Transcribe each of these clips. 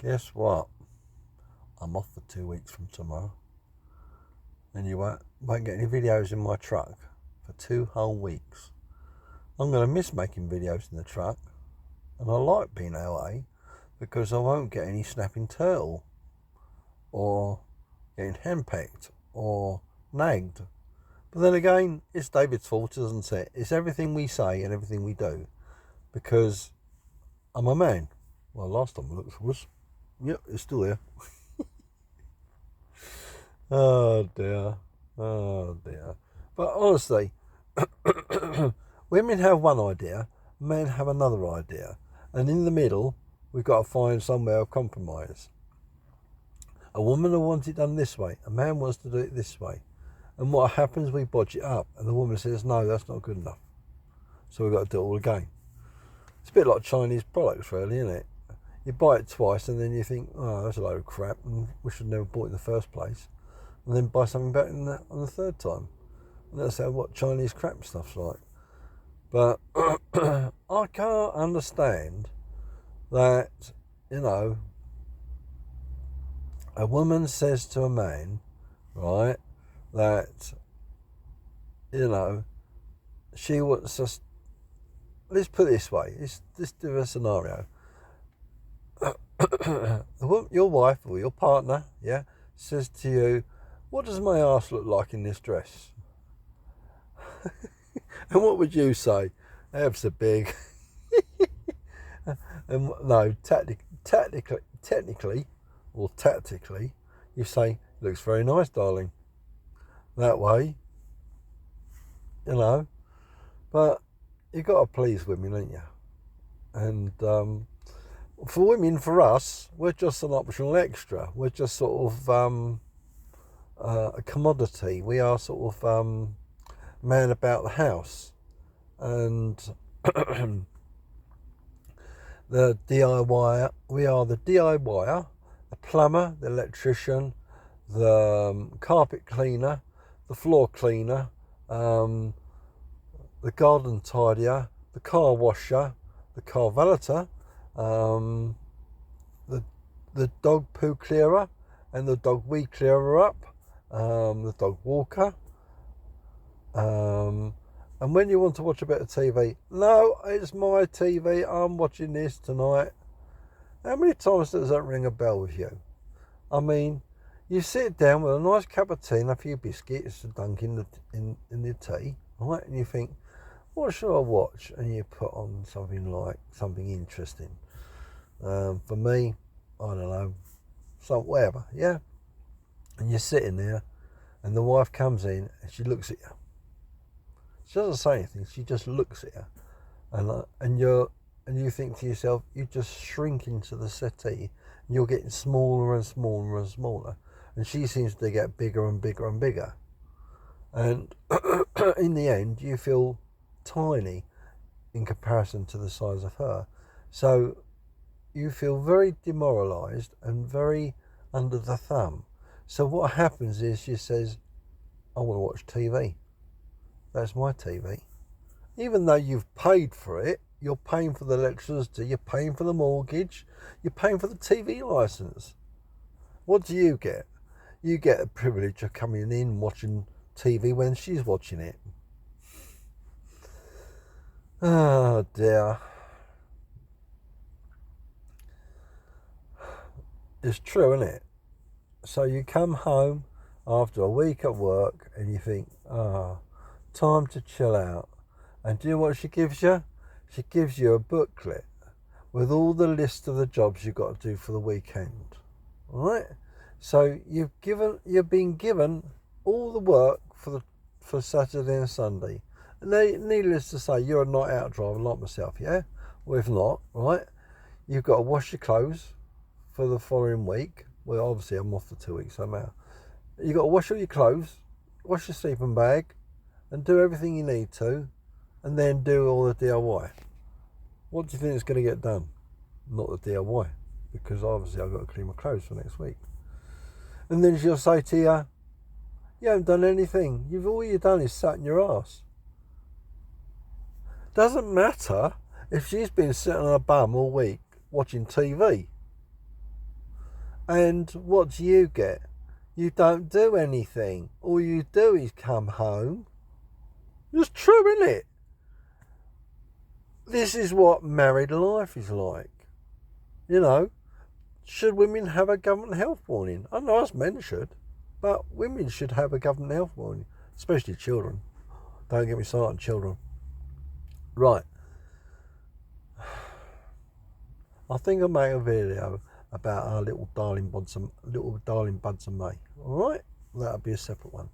Guess what? I'm off for 2 weeks from tomorrow. And you won't get any videos in my truck for 2 whole weeks. I'm going to miss making videos in the truck. And I like being LA because I won't get any snapping turtle or getting henpecked or nagged. But then again, it's David's fault, isn't it? It's everything we say and everything we do. Because I'm a man. Well, last time I looked was. Yep, it's still here. Oh dear. Oh dear. But honestly, women have one idea, men have another idea. And in the middle, we've got to find somewhere of compromise. A woman will want it done this way. A man wants to do it this way. And what happens, we bodge it up. And the woman says, no, that's not good enough. So we've got to do it all again. It's a bit like Chinese products, really, isn't it? You buy it twice and then you think, oh, that's a load of crap and we should have never bought it in the first place. And then buy something better than that on the third time. And that's how what Chinese crap stuff's like. But I can't understand that, a woman says to a man, right, that, she wants us. Let's put it this way. Let's do a scenario. Your wife or your partner, yeah, says to you, what does my arse look like in this dress? And what would you say? Abs are big. And no, technically, or tactically, you say, looks very nice, darling. That way, but you've got to please women, ain't you? And for women, for us, we're just an optional extra. We're just sort of a commodity. We are sort of man about the house. And the DIYer, we are the DIYer, the plumber, the electrician, the carpet cleaner, the floor cleaner, the garden tidier, the car washer, the car valeter, the dog poo clearer and the dog wee clearer up, the dog walker. And when you want to watch a bit of TV, no, it's my TV, I'm watching this tonight. How many times does that ring a bell with you? I mean, you sit down with a nice cup of tea and a few biscuits to dunk in the tea, right? And you think, what should I watch? And you put on something interesting. For me, I don't know, whatever, yeah? And you're sitting there, and the wife comes in, and she looks at you. She doesn't say anything, she just looks at you. And you think to yourself, you just shrink into the settee, and you're getting smaller and smaller and smaller. And she seems to get bigger and bigger and bigger. And in the end, you feel tiny in comparison to the size of her. So you feel very demoralised and very under the thumb. So what happens is she says, I want to watch TV. That's my TV. Even though you've paid for it, you're paying for the electricity, you're paying for the mortgage, you're paying for the TV licence. What do you get? You get the privilege of coming in watching TV when she's watching it. Oh dear. It's true, isn't it? So you come home after a week at work and you think, time to chill out. And do you know what she gives you? She gives you a booklet with all the list of the jobs you've got to do for the weekend. All right? So you've been given all the work for Saturday and Sunday. And needless to say, you're a night out driver like myself, yeah? Well, if not, right? You've got to wash your clothes for the following week. Well, obviously I'm off for 2 weeks, so I'm out. You've got to wash all your clothes, wash your sleeping bag, and do everything you need to, and then do all the DIY. What do you think is going to get done? Not the DIY, because obviously I've got to clean my clothes for next week. And then she'll say to you, you haven't done anything. All you've done is sat in your arse. Doesn't matter if she's been sitting on a bum all week watching TV. And what do you get? You don't do anything. All you do is come home. It's true, isn't it? This is what married life is like. You know, should women have a government health warning? I know us men should, but women should have a government health warning, especially children. Don't get me started on children. Right. I think I'll make a video about our little darling buds and May. All right, that'll be a separate one.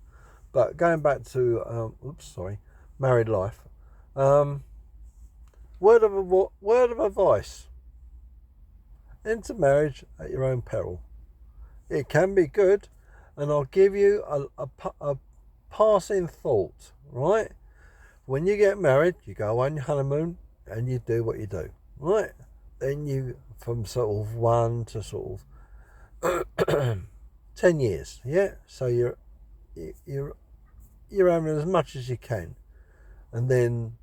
But going back to married life. Word of advice: enter marriage at your own peril. It can be good, and I'll give you a passing thought. Right, when you get married, you go on your honeymoon and you do what you do. Right. Then you, from sort of 1 to sort of 10 years, yeah. So you're having as much as you can, and then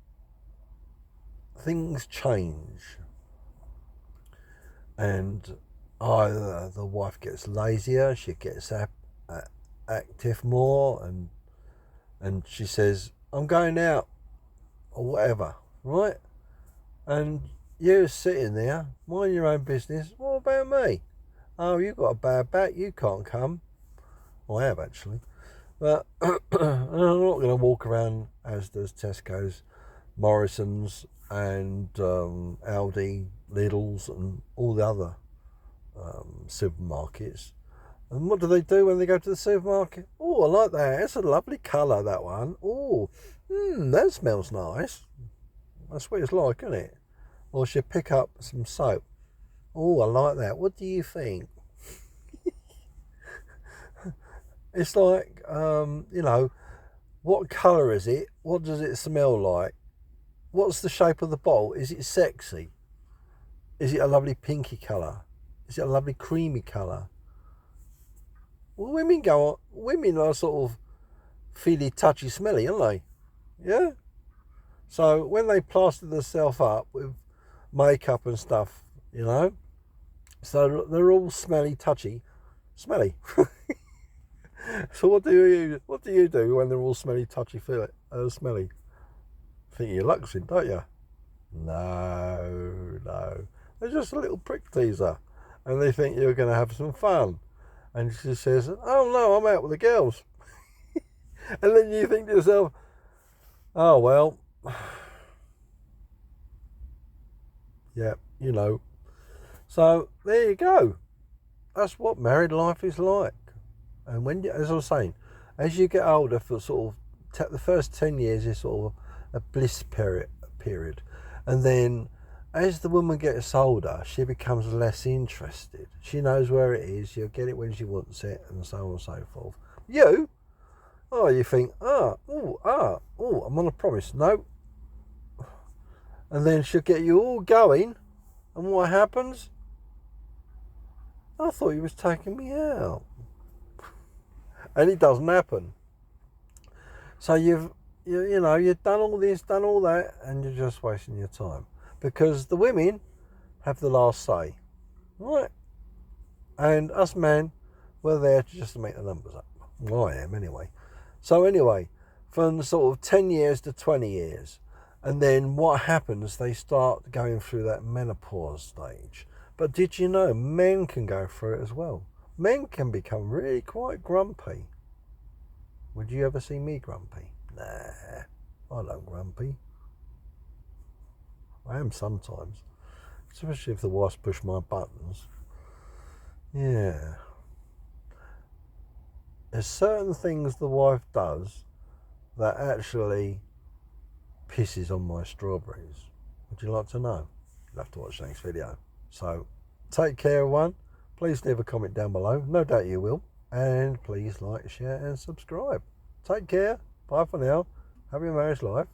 things change, and either the wife gets lazier, she gets active more, and she says, "I'm going out," or whatever, right? And you're sitting there, mind your own business. What about me? Oh, you got a bad back, you can't come. Well, I have actually. But I'm not going to walk around Asda's, Tesco's, Morrison's and Aldi, Lidl's and all the other supermarkets. And what do they do when they go to the supermarket? Oh, I like that. It's a lovely colour, that one. Oh, that smells nice. That's what it's like, isn't it? Or she'll pick up some soap. Oh, I like that. What do you think? It's like, what colour is it? What does it smell like? What's the shape of the bowl? Is it sexy? Is it a lovely pinky colour? Is it a lovely creamy colour? Well, women are sort of feely, touchy, smelly, aren't they? Yeah? So when they plaster themselves up with makeup and stuff, so they're all smelly, touchy, smelly. So what do you do when they're all smelly, touchy, smelly? Think you're luxing, don't you? No. They're just a little prick teaser, and they think you're going to have some fun. And she says, "Oh no, I'm out with the girls." And then you think to yourself, "Oh well." Yeah, So there you go. That's what married life is like. And as I was saying, as you get older, for sort of the first 10 years is sort of a bliss period, and then as the woman gets older, she becomes less interested. She knows where it is. She'll get it when she wants it, and so on and so forth. You think, I'm on a promise. No. And then she'll get you all going, and what happens? I thought you was taking me out. And it doesn't happen. So you've done all this, done all that, and you're just wasting your time. Because the women have the last say. Right? And us men, we're there just to make the numbers up. Well, I am anyway. So anyway, from sort of 10 years to 20 years. And then what happens, they start going through that menopause stage. But did you know men can go through it as well? Men can become really quite grumpy. Would you ever see me grumpy? Nah, I don't grumpy. I am sometimes. Especially if the wife's push my buttons. Yeah. There's certain things the wife does that actually pisses on my strawberries. Would you like to know? You'll have to watch the next video. So, take care, everyone. Please leave a comment down below. No doubt you will. And please like, share, and subscribe. Take care. Bye for now. Happy marriage life.